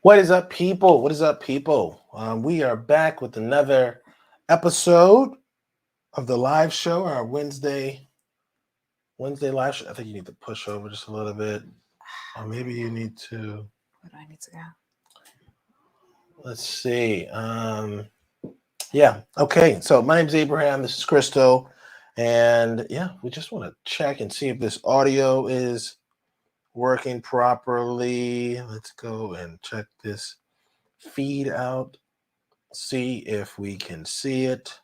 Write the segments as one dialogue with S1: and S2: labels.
S1: What is up, people? What is up, people? We are back with another episode of the live show, our Wednesday live show. I think you need to push over just a little bit, or maybe you need to.
S2: Where do I need to go?
S1: Let's see. Yeah. Okay. So my name's Abraham. This is Crystal, and yeah, we just want to check and see if this audio is working properly. Let's go and check this feed out. See if we can see it.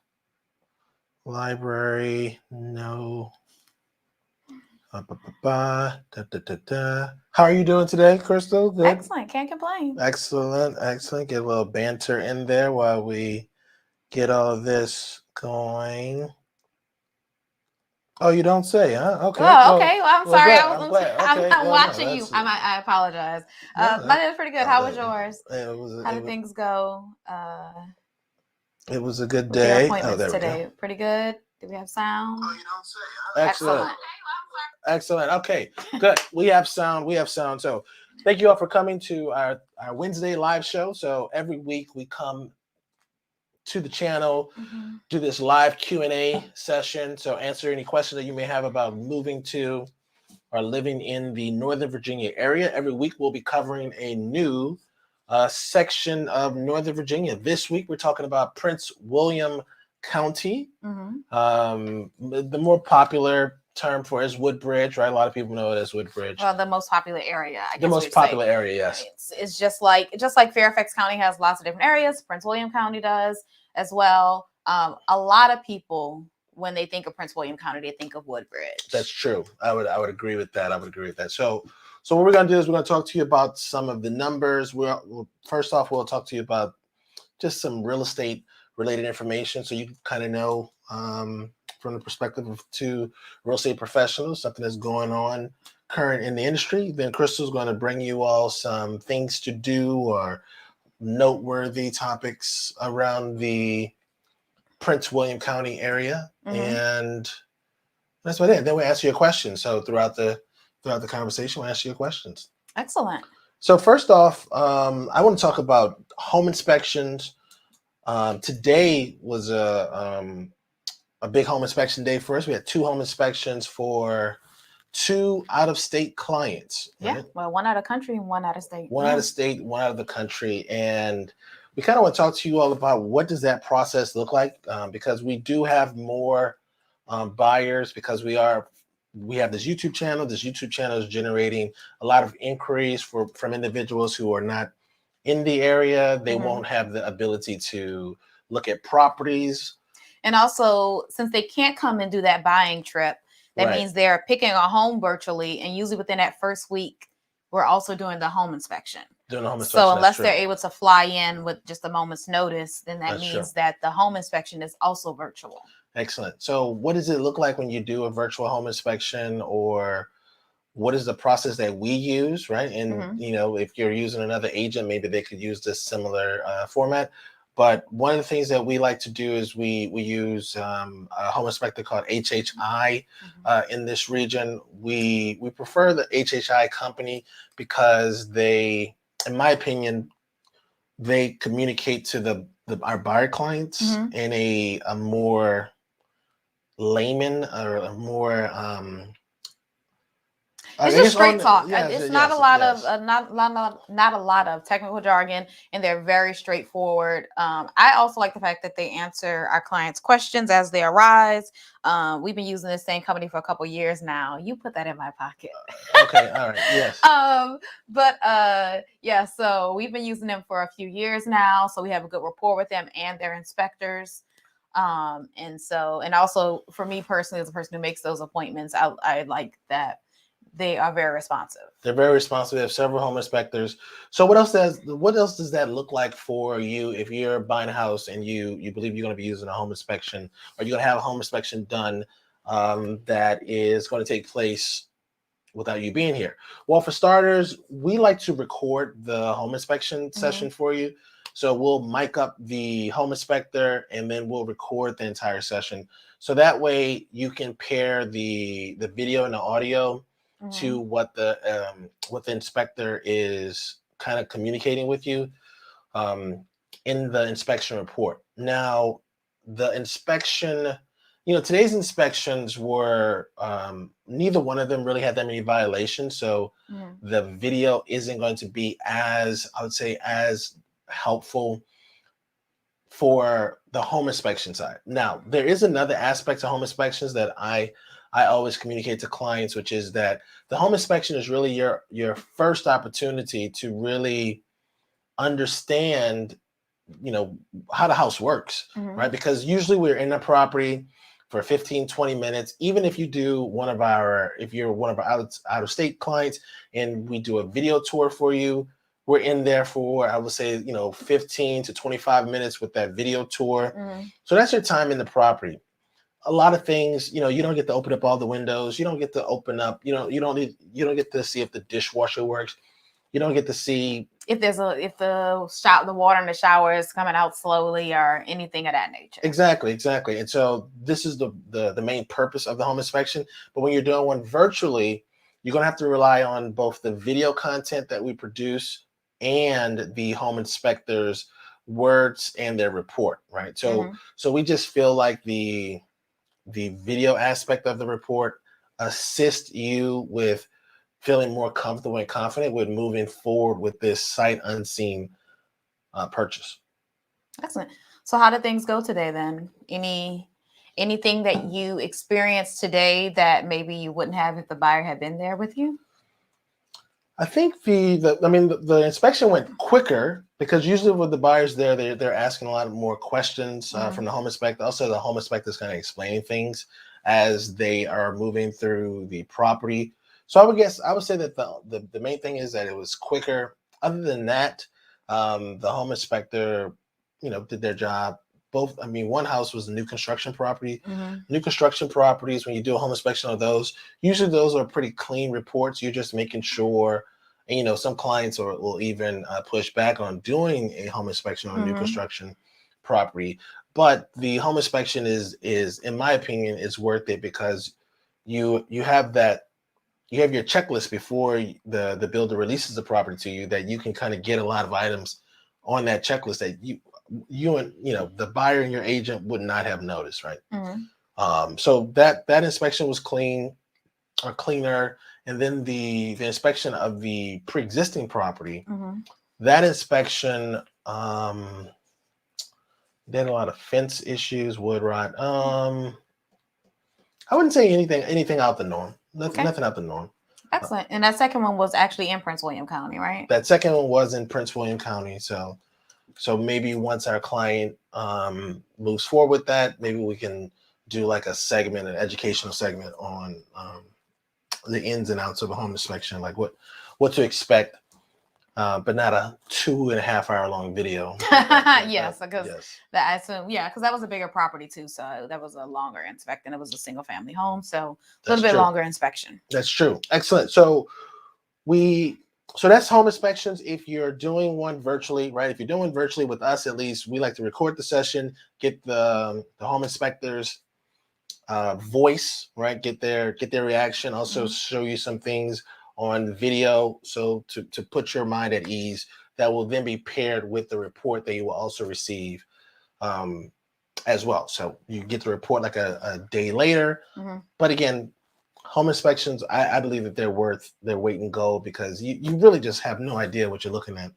S1: Library, no. Da, da, da, da. How are you doing today, Crystal? Good.
S2: Excellent. Can't complain.
S1: Excellent. Get a little banter in there while we get all of this going. Oh, you don't say, huh? Okay.
S2: Oh, okay. Well, I'm sorry.
S1: I'm glad. Okay.
S2: I'm watching you. I apologize. My day was pretty good. How was yours? How did things go?
S1: It was a good
S2: With your
S1: day.
S2: appointments today. Pretty good. Did we have sound?
S1: Oh, you don't say, huh? Excellent. Okay, good. We have sound. So thank you all for coming to our Wednesday live show. So every week we come to the channel, do this live Q&A session. So answer any questions that you may have about moving to or living in the Northern Virginia area. Every week we'll be covering a new section of Northern Virginia. This week we're talking about Prince William County. The more popular term for it is Woodbridge, right? A lot of people know it as Woodbridge.
S2: Well, the most popular area.
S1: The most popular area, yes.
S2: It's just like Fairfax County has lots of different areas. Prince William County does as well. A lot of people, when they think of Prince William County, they think of Woodbridge.
S1: That's true. I would agree with that. So what we're going to do is we're going to talk to you about some of the numbers. First off, we'll talk to you about just some real estate related information, so you kind of know from the perspective of two real estate professionals, something that's going on current in the industry. Then Crystal's going to bring you all some things to do or noteworthy topics around the Prince William County area, and that's about it. Then we ask you a question. So throughout the conversation, we'll ask you questions.
S2: Excellent.
S1: So first off, I want to talk about home inspections. Today was a big home inspection day for us. We had 2 home inspections for 2 out-of-state clients.
S2: Yeah, right? Well, 1 out of country and 1 out of state.
S1: One out of state, 1 out of the country. And we kind of want to talk to you all about what does that process look like, because we do have more buyers, because we have this YouTube channel. This YouTube channel is generating a lot of inquiries from individuals who are not in the area. They won't have the ability to look at properties.
S2: And also, since they can't come and do that buying trip, that means they're picking a home virtually. And usually within that first week, we're also doing the home inspection. So unless they're able to fly in with just a moment's notice, then that means that the home inspection is also virtual.
S1: Excellent. So what does it look like when you do a virtual home inspection, or what is the process that we use, right? And, if you're using another agent, maybe they could use this similar format. But one of the things that we like to do is we use a home inspector called HHI in this region. We prefer the HHI company because they, in my opinion, they communicate to our buyer clients in a more layman or a more
S2: it's just straight talk. It's not a lot of technical jargon, and they're very straightforward. I also like the fact that they answer our clients' questions as they arise. We've been using this same company for a couple years now. You put that in my pocket.
S1: Okay, all right, yes.
S2: So we've been using them for a few years now, so we have a good rapport with them and their inspectors. And also for me personally, as a person who makes those appointments, I like that. They are very responsive.
S1: They're very responsive. They have several home inspectors. So what else does that look like for you if you're buying a house and you believe you're going to be using a home inspection, or you're going to have a home inspection done that is going to take place without you being here? Well, for starters, we like to record the home inspection session for you. So we'll mic up the home inspector and then we'll record the entire session. So that way you can pair the video and the audio to what the inspector is kind of communicating with you in the inspection report. Now, the inspection, today's inspections were neither one of them really had that many violations. So the video isn't going to be as, I would say, as helpful for the home inspection side. Now, there is another aspect to home inspections that I always communicate to clients, which is that the home inspection is really your first opportunity to really understand, how the house works, right? Because usually we're in a property for 15, 20 minutes. Even if you do if you're one of our out of state clients and we do a video tour for you, we're in there for, I would say, 15 to 25 minutes with that video tour. So that's your time in the property. A lot of things, you don't get to open up all the windows. You don't get to open up, you don't get to see if the dishwasher works. You don't get to see
S2: if the water in the shower is coming out slowly or anything of that nature.
S1: Exactly. And so this is the main purpose of the home inspection. But when you're doing one virtually, you're going to have to rely on both the video content that we produce and the home inspector's words and their report, right? So we just feel like the video aspect of the report assists you with feeling more comfortable and confident with moving forward with this sight unseen purchase.
S2: Excellent. So how did things go today then? Anything that you experienced today that maybe you wouldn't have if the buyer had been there with you?
S1: I think the inspection went quicker because usually with the buyers there, they're asking a lot more questions from the home inspector. Also, the home inspector is kind of explaining things as they are moving through the property. So I would say that the main thing is that it was quicker. Other than that, the home inspector, did their job. One house was a new construction property. New construction properties, when you do a home inspection of those, usually those are pretty clean reports. You're just making sure, and some clients will even push back on doing a home inspection on a new construction property. But the home inspection is, in my opinion, is worth it because you have your checklist before the builder releases the property to you that you can kind of get a lot of items on that checklist that you and the buyer and your agent would not have noticed, right? So that inspection was cleaner, and then the inspection of the pre-existing property, that inspection, they had a lot of fence issues, wood rot. I wouldn't say anything out the norm. Nothing out the norm.
S2: Excellent. And that second one was actually in Prince William County, right?
S1: That second one was in Prince William County. So maybe once our client moves forward with that, maybe we can do like an educational segment on the ins and outs of a home inspection, like what to expect, but not a 2.5 hour long video.
S2: Yes, because because that was a bigger property too, so that was a longer inspection. It was a single family home, so a little bit longer inspection.
S1: That's true. Excellent. So that's home inspections. If you're doing one virtually, right? If you're doing virtually with us, at least we like to record the session, get the home inspector's voice, right? Get their reaction. Also show you some things on video, so to put your mind at ease. That will then be paired with the report that you will also receive as well. So you get the report like a day later. But again, home inspections, I believe that they're worth their weight in gold because you really just have no idea what you're looking at.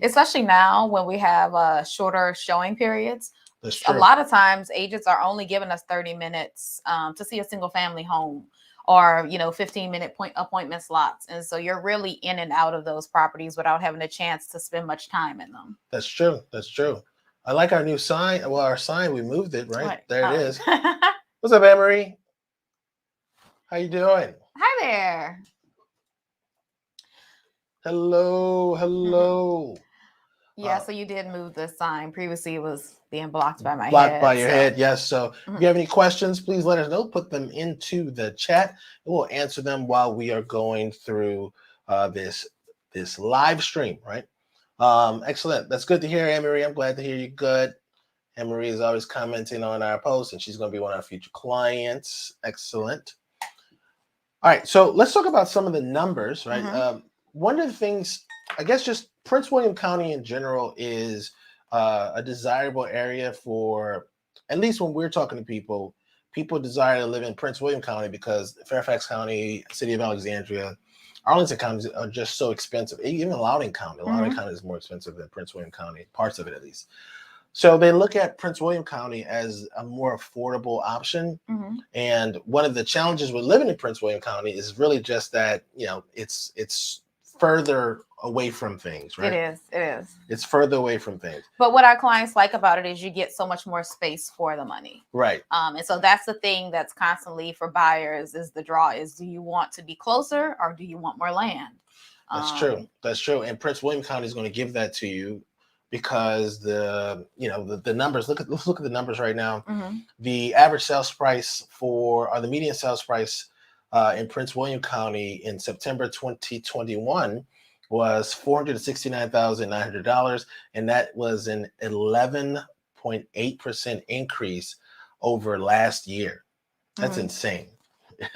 S2: Especially now when we have shorter showing periods.
S1: That's true.
S2: A lot of times agents are only giving us 30 minutes to see a single family home or 15-minute appointment slots. And so you're really in and out of those properties without having a chance to spend much time in them.
S1: That's true. I like our new sign. Well, our sign, we moved it, right? There it is. What's up, Anne-Marie? How you doing?
S2: Hi there.
S1: Hello.
S2: Yeah, so you did move the sign. Previously, it was being blocked by my head.
S1: Blocked by your head, yes. So if you have any questions, please let us know. Put them into the chat, and we'll answer them while we are going through this live stream, right? Excellent. That's good to hear, Anne-Marie. I'm glad to hear you good. Anne-Marie is always commenting on our posts, and she's going to be one of our future clients. Excellent. All right, so let's talk about some of the numbers, right? One of the things I guess just Prince William County in general is a desirable area for, at least when we're talking to people, people desire to live in Prince William County because Fairfax County, City of Alexandria, Arlington counties are just so expensive. Even Loudoun County, Loudoun County is more expensive than Prince William County, parts of it at least. So they look at Prince William County as a more affordable option. And one of the challenges with living in Prince William County is really just that, it's further away from things, right?
S2: It is. It's
S1: further away from things.
S2: But what our clients like about it is you get so much more space for the money.
S1: Right.
S2: And so that's the thing that's constantly for buyers is the draw is, do you want to be closer or do you want more land?
S1: That's true. That's true. And Prince William County is going to give that to you because the numbers, let's look at the numbers right now. The average sales price or the median sales price in Prince William County in September 2021 was $469,900, and that was an 11.8% increase over last year. That's insane.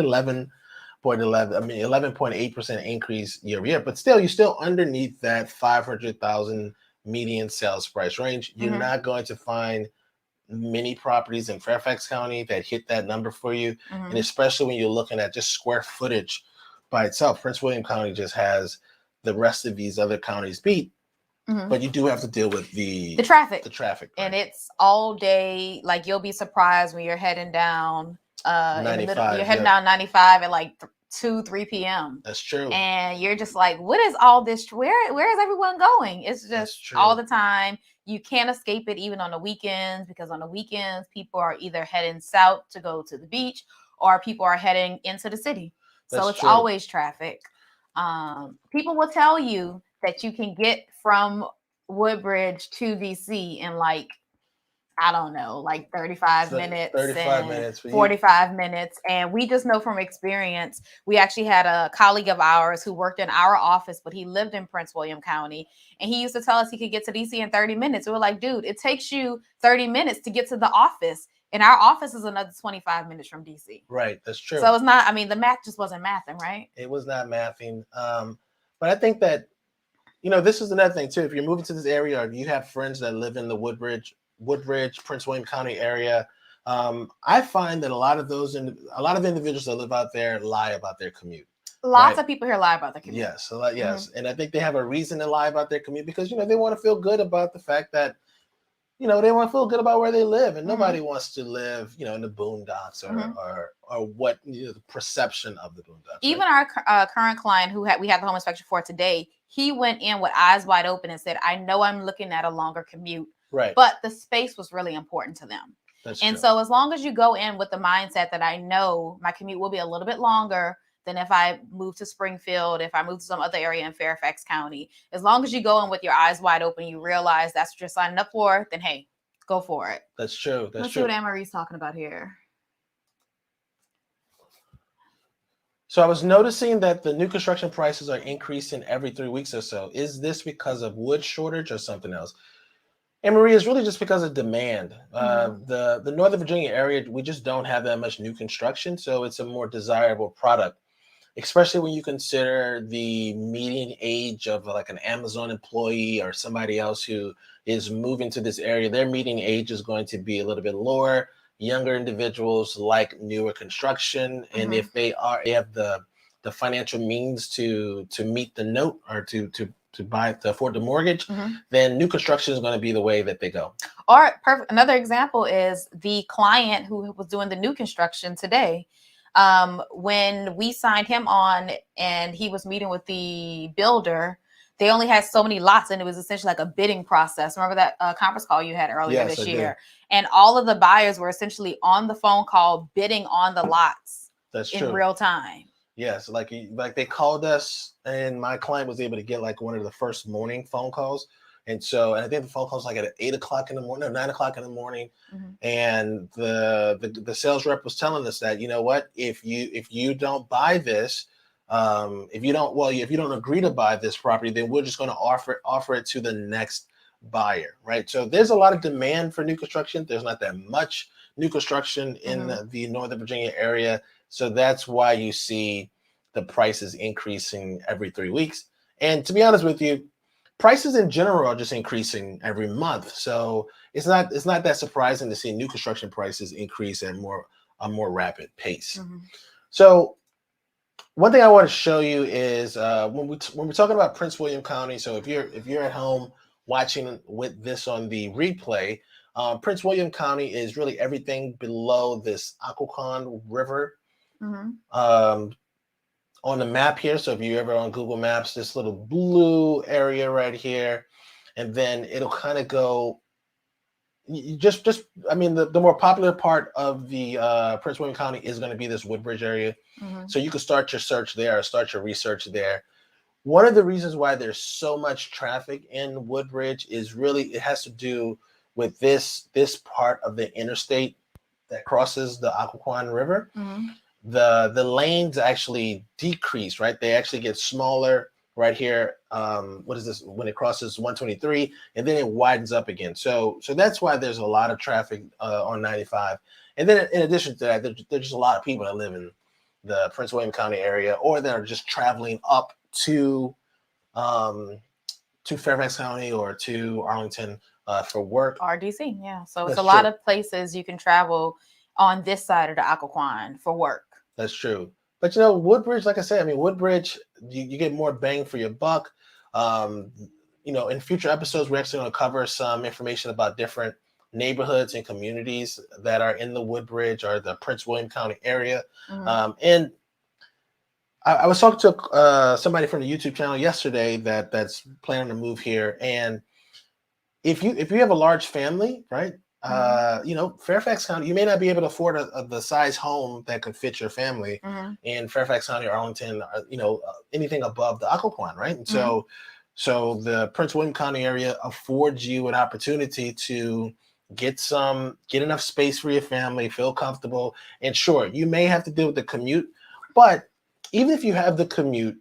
S1: 11.8% increase year over year, but still, you're still underneath that 500,000 median sales price range. You're not going to find many properties in Fairfax County that hit that number for you. And especially when you're looking at just square footage by itself, Prince William County just has the rest of these other counties beat. But you do have to deal with the traffic. Right?
S2: And it's all day. Like, you'll be surprised when you're heading down
S1: 95.
S2: You're heading down 95 at like 2-3 p.m.
S1: That's true.
S2: And you're just like, what is all this? Where is everyone going? It's just all the time. You can't escape it even on the weekends, because on the weekends, people are either heading south to go to the beach or people are heading into the city. So it's always traffic. People will tell you that you can get from Woodbridge to DC in like, I don't know, like 35 minutes, 45 minutes. And we just know from experience, we actually had a colleague of ours who worked in our office, but he lived in Prince William County. And he used to tell us he could get to DC in 30 minutes. We were like, dude, it takes you 30 minutes to get to the office. And our office is another 25 minutes from DC.
S1: Right. That's true.
S2: So it's not, the math just wasn't mathing, right?
S1: It was not mathing. But I think that, this is another thing too. If you're moving to this area, or if you have friends that live in the Woodbridge, Prince William County area, I find that a lot of individuals that live out there lie about their commute.
S2: Lots of people here lie about their commute.
S1: Yes, yes, and I think they have a reason to lie about their commute because they want to feel good about the fact that they want to feel good about where they live, and nobody wants to live in the boondocks or what the perception of the boondocks.
S2: Even our current client who we had the home inspection for today, he went in with eyes wide open and said, "I know I'm looking at a longer commute."
S1: Right.
S2: But the space was really important to them.
S1: That's
S2: true.
S1: So
S2: as long as you go in with the mindset that I know my commute will be a little bit longer than if I move to Springfield, if I move to some other area in Fairfax County, as long as you go in with your eyes wide open, you realize that's what you're signing up for, then hey, go for it.
S1: That's true.
S2: Let's see what Anne-Marie's talking about here.
S1: So I was noticing that the new construction prices are increasing every 3 weeks or so. Is this because of wood shortage or something else? And Marie, is really just because of demand. The Northern Virginia area, we just don't have that much new construction, so it's a more desirable product, especially when you consider the median age of like an Amazon employee or somebody else who is moving to this area. Their median age is going to be a little bit lower. Younger individuals like newer construction, and if they have the financial means to meet the note or to afford the mortgage, then new construction is going to be the way that they go.
S2: Or another example is the client who was doing the new construction today. When we signed him on and he was meeting with the builder, they only had so many lots, and it was essentially like a bidding process. Remember that conference call you had earlier this year? And all of the buyers were essentially on the phone call bidding on the lots.
S1: That's true.
S2: In real time.
S1: Yes, like they called us, and my client was able to get like one of the first morning phone calls. And I think the phone call was like at 8 o'clock in the morning, or 9 o'clock in the morning. And the sales rep was telling us that, if you don't buy this, if you don't agree to buy this property, then we're just going to offer it to the next buyer, right? So there's a lot of demand for new construction. There's not that much new construction in the Northern Virginia area. So that's why you see the prices increasing every 3 weeks. And to be honest with you, prices in general are just increasing every month. So it's not that surprising to see new construction prices increase at a more rapid pace.
S2: Mm-hmm.
S1: So one thing I want to show you is when we're talking about Prince William County. So if you're at home watching with this on the replay, Prince William County is really everything below this Occoquan River.
S2: Mm-hmm.
S1: On the map here. So if you're ever on Google Maps, this little blue area right here, and then it'll kind of go. I mean, the more popular part of the Prince William County is going to be this Woodbridge area.
S2: Mm-hmm.
S1: So you can start your search there, or start your research there. One of the reasons why there's so much traffic in Woodbridge is really it has to do with this part of the interstate that crosses the Occoquan River.
S2: Mm-hmm.
S1: The lanes actually decrease, right? They actually get smaller right here. What is this? When it crosses 123, and then it widens up again. So that's why there's a lot of traffic on 95. And then in addition to that, there's just a lot of people that live in the Prince William County area, or that are just traveling up to Fairfax County or to Arlington for work.
S2: Or DC, yeah. So it's a lot of places you can travel on this side of the Occoquan for work.
S1: That's true. But Woodbridge, like I said, I mean, Woodbridge, you get more bang for your buck. In future episodes, we're actually going to cover some information about different neighborhoods and communities that are in the Woodbridge or the Prince William County area. Mm-hmm. And I was talking to somebody from the YouTube channel yesterday that's planning to move here. And if you have a large family, right? Fairfax County, you may not be able to afford the size home that could fit your family in Fairfax County or Arlington, anything above the Occoquan, right? And so the Prince William County area affords you an opportunity to get enough space for your family, feel comfortable. And sure, you may have to deal with the commute, but even if you have the commute,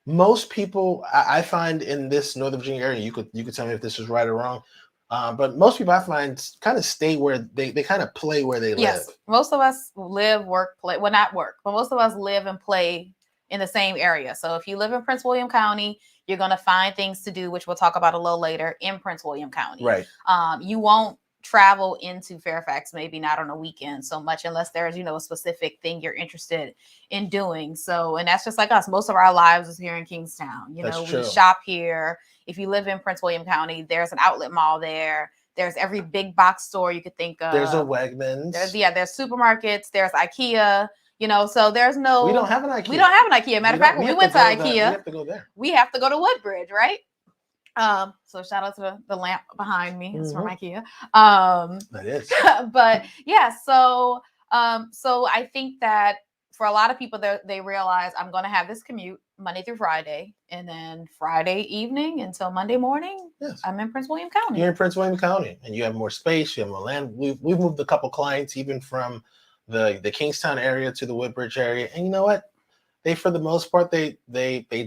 S1: most people I find in this Northern Virginia area, you could tell me if this is right or wrong. But most people I find kind of stay where they kind of play where they live.
S2: Yes, most of us live, work, play. Well, not work, but most of us live and play in the same area. So if you live in Prince William County, you're going to find things to do, which we'll talk about a little later, in Prince William County.
S1: Right.
S2: You won't travel into Fairfax, maybe not on a weekend so much, unless there's, a specific thing you're interested in doing. So, and that's just like us. Most of our lives is here in Kingstowne. We shop here. If you live in Prince William County, there's an outlet mall there. There's every big box store you could think of.
S1: There's a Wegmans.
S2: There's supermarkets. There's IKEA. So there's no.
S1: We don't have an IKEA.
S2: We don't have an IKEA. Matter of fact, when we went to IKEA, we
S1: have to go there.
S2: We have to go to Woodbridge, right? So shout out to the lamp behind me. It's from IKEA.
S1: That is.
S2: But yeah, so I think that for a lot of people, they realize I'm going to have this commute Monday through Friday, and then Friday evening until Monday morning, I'm in Prince William County.
S1: You're in Prince William County, and you have more space. You have more land. We've moved a couple clients even from the Kingstowne area to the Woodbridge area, and you know what? They, for the most part, they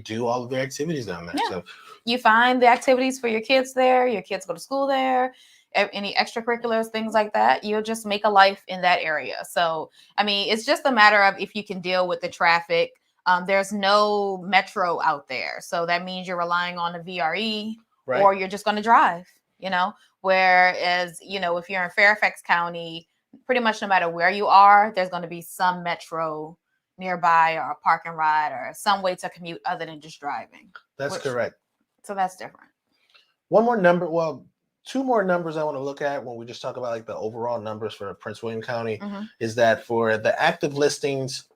S1: do all of their activities down there. Yeah. So
S2: you find the activities for your kids there. Your kids go to school there. Any extracurriculars, things like that. You'll just make a life in that area. So, I mean, it's just a matter of if you can deal with the traffic. There's no metro out there. So that means you're relying on a VRE, right, or you're just going to drive, Whereas, if you're in Fairfax County, pretty much no matter where you are, there's going to be some metro nearby or a park and ride or some way to commute other than just driving.
S1: That's correct.
S2: So that's different.
S1: One more number. Well, two more numbers I want to look at when we just talk about like the overall numbers for Prince William County is that for the active listings,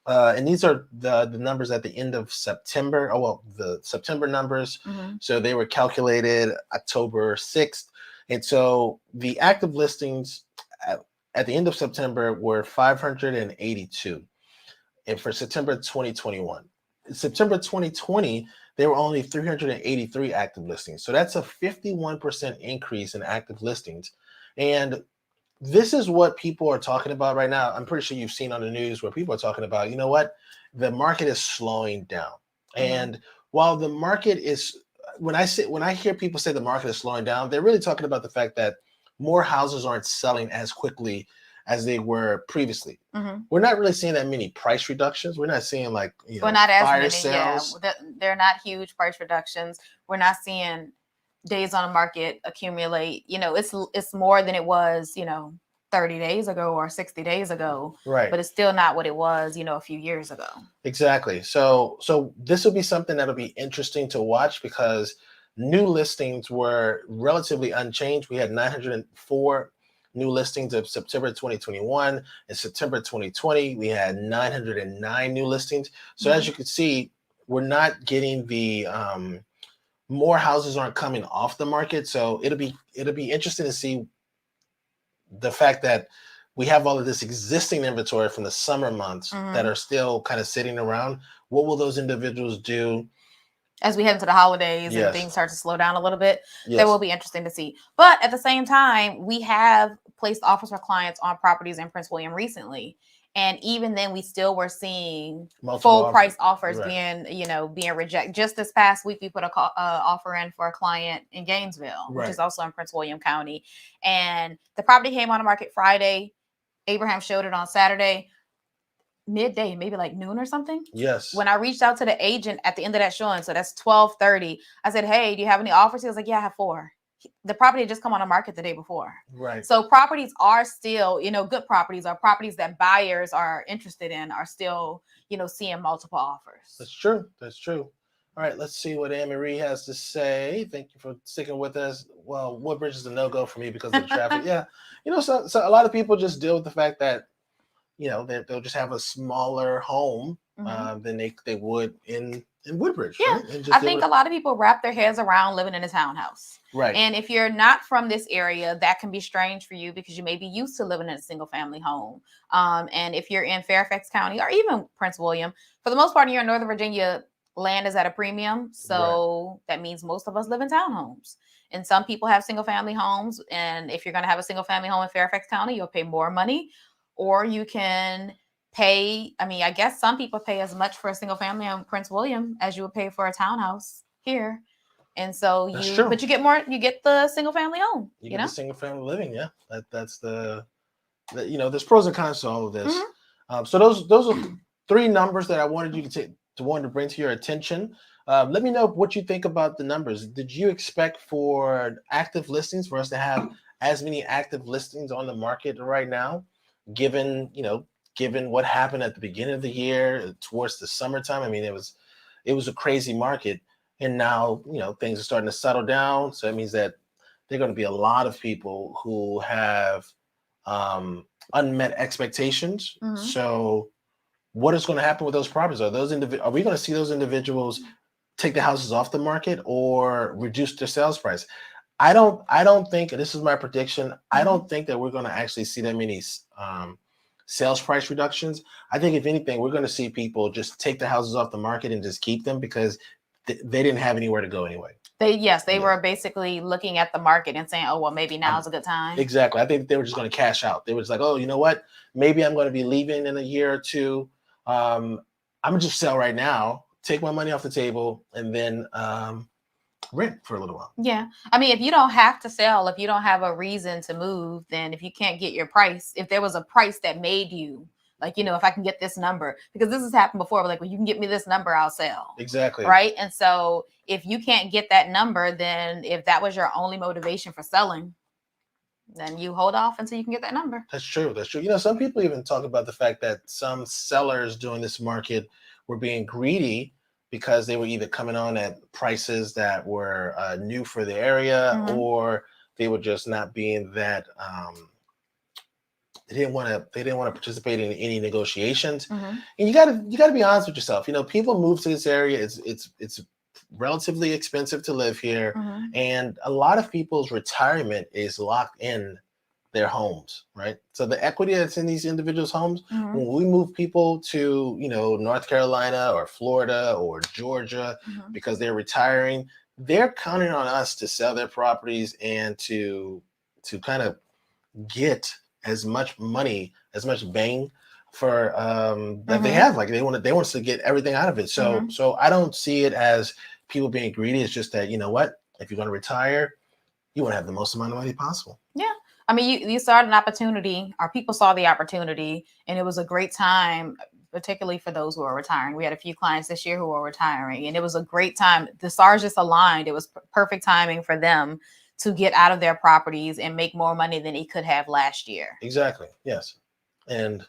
S1: and these are the numbers at the end of September. The September numbers. So they were calculated October 6th. And so the active listings at the end of September were 582. And for September 2021, September 2020, there were only 383 active listings. So that's a 51% increase in active listings. And this is what people are talking about right now. I'm pretty sure you've seen on the news where people are talking about, you know what, the market is slowing down. And while the market is, when I hear people say the market is slowing down, they're really talking about the fact that more houses aren't selling as quickly as they were previously.
S2: Mm-hmm.
S1: We're not really seeing that many price reductions. We're not seeing like,
S2: we're not as
S1: fire
S2: many,
S1: sales.
S2: Yeah, they're not huge price reductions. We're not seeing days on the market accumulate. It's more than it was, 30 days ago or 60 days ago.
S1: Right.
S2: But it's still not what it was, a few years ago.
S1: Exactly. So this will be something that'll be interesting to watch because new listings were relatively unchanged. We had 904 new listings of September 2021. In September 2020, we had 909 new listings. So as you can see, we're not getting the more houses aren't coming off the market. So it'll be interesting to see the fact that we have all of this existing inventory from the summer months that are still kind of sitting around. What will those individuals do
S2: as we head into the holidays and things start to slow down a little bit? That will be interesting to see. But at the same time, we have placed offers for clients on properties in Prince William recently. And even then, we still were seeing full price offers being rejected. Just this past week, we put a offer in for a client in Gainesville, which is also in Prince William County. And the property came on the market Friday. Abraham showed it on Saturday, midday, maybe like noon or something.
S1: Yes.
S2: When I reached out to the agent at the end of that showing, so that's 12:30, I said, "Hey, do you have any offers?" He was like, "Yeah, I have 4." The property had just come on the market the day before.
S1: Right.
S2: So properties are still, good properties are properties that buyers are interested in are still, seeing multiple offers.
S1: That's true. That's true. All right, let's see what Anne Marie has to say. Thank you for sticking with us. Well, Woodbridge is a no-go for me because of the traffic. Yeah. So a lot of people just deal with the fact that, they'll just have a smaller home than they would in Woodbridge.
S2: Yeah.
S1: Right?
S2: I think a lot of people wrap their heads around living in a townhouse.
S1: Right.
S2: And if you're not from this area, that can be strange for you because you may be used to living in a single family home. And if you're in Fairfax County or even Prince William, for the most part, you're in Northern Virginia, land is at a premium. So that means most of us live in townhomes. And some people have single family homes. And if you're going to have a single family home in Fairfax County, you'll pay more money. Or you can pay, I guess some people pay as much for a single family in Prince William as you would pay for a townhouse here. And so but you get more, you get the single family home.
S1: You get the single family living. Yeah. That's there's pros and cons to all of this. So those are 3 numbers that I wanted you to bring to your attention. Let me know what you think about the numbers. Did you expect for active listings for us to have as many active listings on the market right now, given what happened at the beginning of the year towards the summertime? It was a crazy market. And now, things are starting to settle down. So that means that there are going to be a lot of people who have unmet expectations. So what is going to happen with those properties? Are we going to see those individuals take the houses off the market or reduce their sales price? I don't think, and this is my prediction, I don't think that we're going to actually see that many sales price reductions. I think if anything, we're going to see people just take the houses off the market and just keep them because they didn't have anywhere to go anyway.
S2: They were basically looking at the market and saying, "Oh, well, maybe now's a good time."
S1: Exactly. I think they were just going to cash out. They were just like, "Oh, you know what? Maybe I'm going to be leaving in a year or two. I'm going to just sell right now, take my money off the table, and then rent for a little while."
S2: Yeah. If you don't have to sell, if you don't have a reason to move, then if you can't get your price, if there was a price that made you, if I can get this number, because this has happened before, well, you can get me this number, I'll sell.
S1: Exactly.
S2: Right. And so if you can't get that number, then if that was your only motivation for selling, then you hold off until you can get that number.
S1: That's true. That's true. Some people even talk about the fact that some sellers during this market were being greedy because they were either coming on at prices that were new for the area, or they were just not being that they didn't want to participate in any negotiations. And you got to be honest with yourself. People move to this area. It's relatively expensive to live here, and a lot of people's retirement is locked in their homes, right? So the equity that's in these individuals' homes, when we move people to, North Carolina or Florida or Georgia because they're retiring, they're counting on us to sell their properties and to kind of get as much money, as much bang for that they have. They want us to get everything out of it. So I don't see it as people being greedy. It's just that, if you're going to retire, you want to have the most amount of money possible.
S2: Yeah. I mean, you saw an opportunity, or people saw the opportunity, and it was a great time, particularly for those who are retiring. We had a few clients this year who are retiring, and it was a great time. The stars just aligned. It was perfect timing for them to get out of their properties and make more money than they could have last year.
S1: Exactly. Yes. And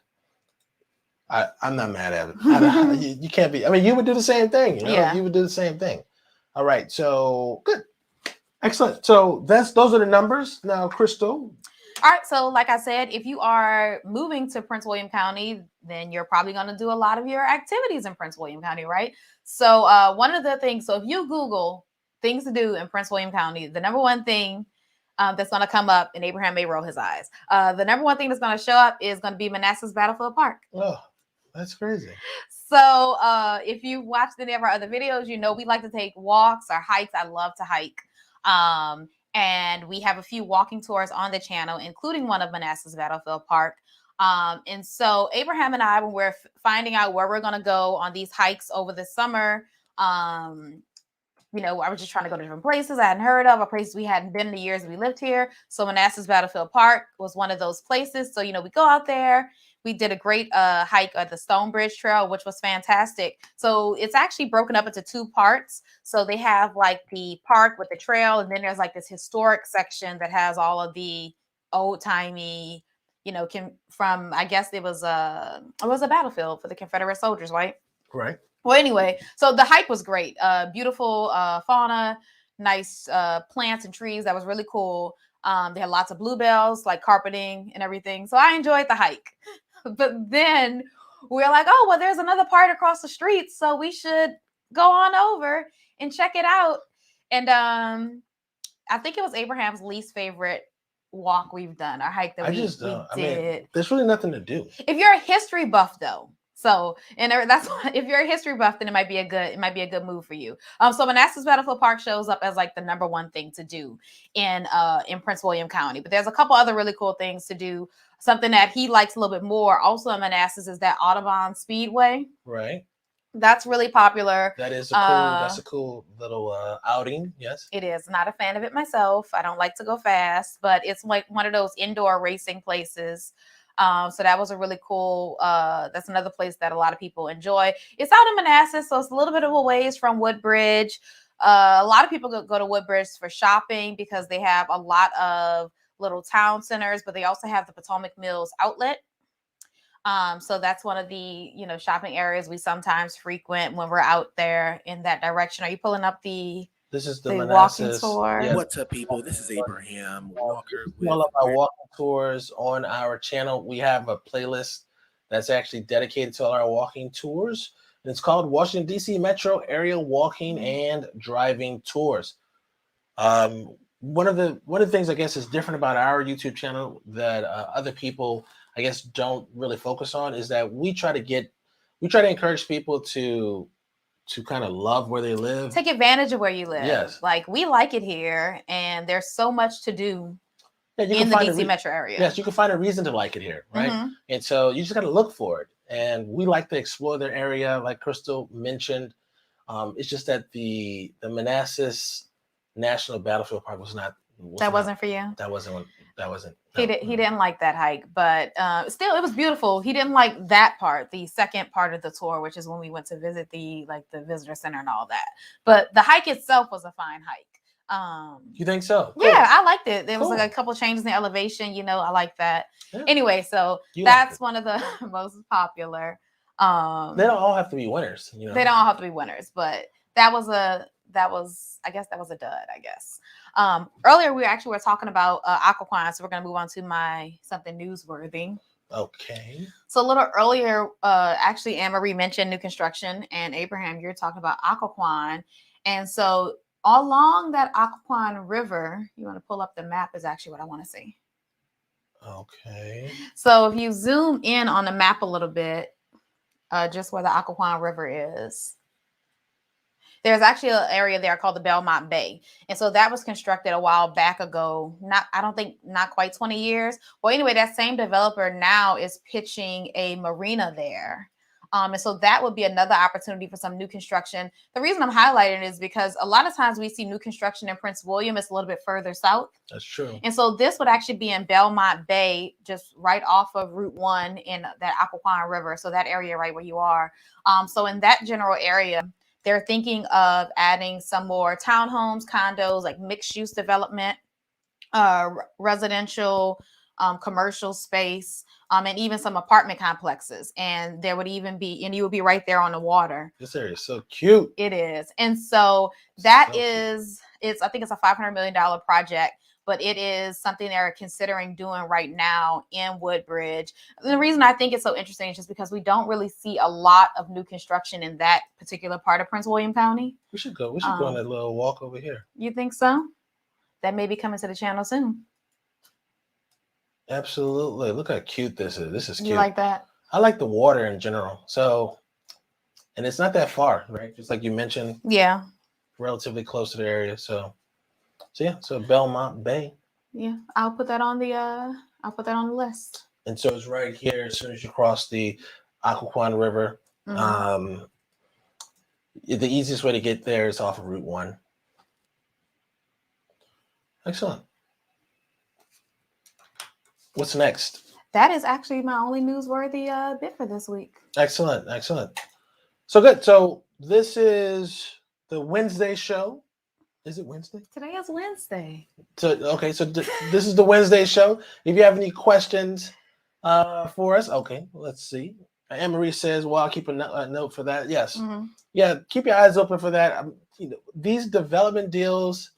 S1: I'm not mad at it. You can't be. I mean, you would do the same thing. You know?
S2: Yeah.
S1: You would do the same thing. All right. So good. Excellent. So those are the numbers. Now, Crystal.
S2: All right. So like I said, if you are moving to Prince William County, then you're probably going to do a lot of your activities in Prince William County, right? So one of the things, so if you Google things to do in Prince William County, the number one thing that's going to come up, and Abraham may roll his eyes, the number one thing that's going to show up is going to be Manassas Battlefield Park.
S1: Oh, that's crazy.
S2: So if you watched any of our other videos, you know we like to take walks or hikes. I love to hike. And we have a few walking tours on the channel, including one of Manassas Battlefield Park. And so Abraham and I, when we're finding out where we're going to go on these hikes over the summer, you know, I was just trying to go to different places I hadn't heard of, or places we hadn't been in the years we lived here. So Manassas Battlefield Park was one of those places. So, you know, we go out there. We did a great hike at the Stonebridge Trail, which was fantastic. So it's actually broken up into two parts. So they have like the park with the trail, and then there's like this historic section that has all of the old timey, you know, from, I guess it was a battlefield for the Confederate soldiers, right?
S1: Right.
S2: Well, anyway, so the hike was great. Beautiful fauna, nice plants and trees. That was really cool. They had lots of bluebells, like carpeting and everything. So I enjoyed the hike. But then we were like, oh, well, there's another part across the street, so we should go on over and check it out. And I think it was Abraham's least favorite walk we've done, our hike that we did.
S1: I mean, there's really nothing to do.
S2: If you're a history buff, though. So, and that's if you're a history buff, then it might be a good move for you. So Manassas Battlefield Park shows up as like the number one thing to do in Prince William County. But there's a couple other really cool things to do. Something that he likes a little bit more also in Manassas is that Autobahn Speedway.
S1: Right.
S2: That's really popular.
S1: That's a cool little outing. Yes.
S2: It is. Not a fan of it myself. I don't like to go fast, but it's like one of those indoor racing places. So that was a really cool, that's another place that a lot of people enjoy. It's out in Manassas, so it's a little bit of a ways from Woodbridge. A lot of people go to Woodbridge for shopping because they have a lot of little town centers, but they also have the Potomac Mills outlet. So that's one of the, you know, shopping areas we sometimes frequent when we're out there in that direction. Are you pulling up
S1: This is the
S2: Manassas walking tour?
S3: Yeah. What's up, people? This is Abraham Walker.
S1: All of our walking tours on our channel. We have a playlist that's actually dedicated to all our walking tours. And it's called Washington, D.C. Metro Area Walking and Driving Tours. One of the things I guess is different about our YouTube channel that other people, I guess, don't really focus on is that we try to encourage people to kind of love where they live.
S2: Take advantage of where you live.
S1: Yes.
S2: Like, we like it here, and there's so much to do in the DC metro area.
S1: Yes, you can find a reason to like it here, right? Mm-hmm. And so you just got to look for it. And we like to explore the area, like Crystal mentioned. It's just that the Manassas National Battlefield Park wasn't for you. That wasn't.
S2: He didn't like that hike, but still, it was beautiful. He didn't like that part, the second part of the tour, which is when we went to visit the visitor center and all that. But the hike itself was a fine hike.
S1: You think so?
S2: Cool. Yeah, I liked it. There was like a couple changes in the elevation. You know, I like that. Yeah. Anyway, so that's one of the most popular.
S1: They don't all have to be winners. You know,
S2: they don't all have to be winners, but that was a dud, I guess. Earlier we were talking about Aquaquine, so we're going to move on to something newsworthy.
S1: Okay.
S2: So a little earlier, actually, Anne-Marie mentioned new construction, and Abraham, you're talking about Aquaquine. And so along that Aquaquine River, you want to pull up the map is actually what I want to see.
S1: Okay.
S2: So if you zoom in on the map a little bit, just where the Aquaquine River is, there's actually an area there called the Belmont Bay. And so that was constructed a while back ago. Not quite 20 years. Well, anyway, that same developer now is pitching a marina there. And so that would be another opportunity for some new construction. The reason I'm highlighting it is because a lot of times we see new construction in Prince William. It's a little bit further south.
S1: That's true.
S2: And so this would actually be in Belmont Bay, just right off of Route 1 in that Autobahn River. So that area right where you are. So in that general area, they're thinking of adding some more townhomes, condos, like mixed use development, residential, commercial space, and even some apartment complexes. And there would even be, and you would be right there on the water.
S1: This area is so cute.
S2: It is. And so that is, I think it's a $500 million project, but it is something they're considering doing right now in Woodbridge. And the reason I think it's so interesting is just because we don't really see a lot of new construction in that particular part of Prince William County.
S1: We should go. We should go on that little walk over here.
S2: You think so? That may be coming to the channel soon.
S1: Absolutely. Look how cute this is. This is cute.
S2: You like that?
S1: I like the water in general. So, and it's not that far, right? Just like you mentioned.
S2: Yeah.
S1: Relatively close to the area. So yeah. So Belmont Bay.
S2: Yeah. I'll put that on the list.
S1: And so it's right here as soon as you cross the Occoquan River. Mm-hmm. The easiest way to get there is off of Route 1. Excellent. What's next?
S2: That is actually my only newsworthy bit for this week. Excellent.
S1: So good. So this is the Wednesday show. Is it Wednesday?
S2: Today is Wednesday.
S1: So this is the Wednesday show. If you have any questions for us, okay, let's see. Anne-Marie says, well, I'll keep a note for that. Yes. Mm-hmm. Yeah, keep your eyes open for that. These development deals,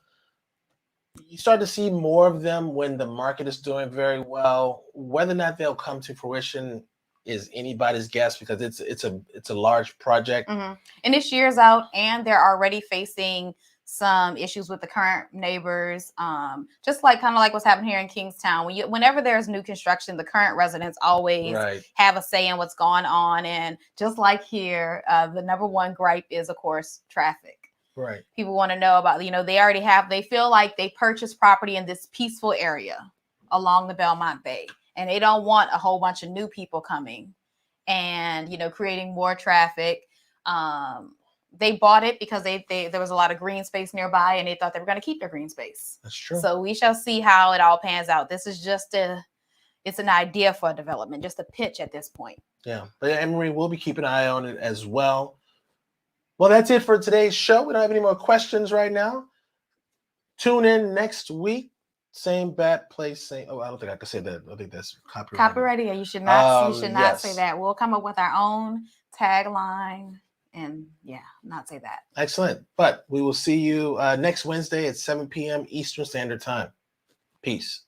S1: you start to see more of them when the market is doing very well. Whether or not they'll come to fruition is anybody's guess because it's a large project.
S2: Mm-hmm. And this year's out, and they're already facing some issues with the current neighbors. Just like kind of like what's happening here in Kingstowne. Whenever there's new construction, the current residents always have a say in what's going on. And just like here, the number one gripe is, of course, traffic.
S1: Right.
S2: People want to know about, they feel like they purchased property in this peaceful area along the Belmont Bay, and they don't want a whole bunch of new people coming and, creating more traffic. They bought it because there was a lot of green space nearby, and they thought they were going to keep their green space.
S1: That's true.
S2: So we shall see how it all pans out. This is just it's an idea for a development, just a pitch at this point.
S1: Yeah. But Anne-Marie will be keeping an eye on it as well. Well, that's it for today's show. We don't have any more questions right now. Tune in next week. Same bat place. Same. Oh, I don't think I can say that. I think that's copyrighted.
S2: Copyrighted. Yeah, you should not. Say that. We'll come up with our own tagline and not say that.
S1: Excellent. But we will see you next Wednesday at 7 p.m. Eastern Standard Time. Peace.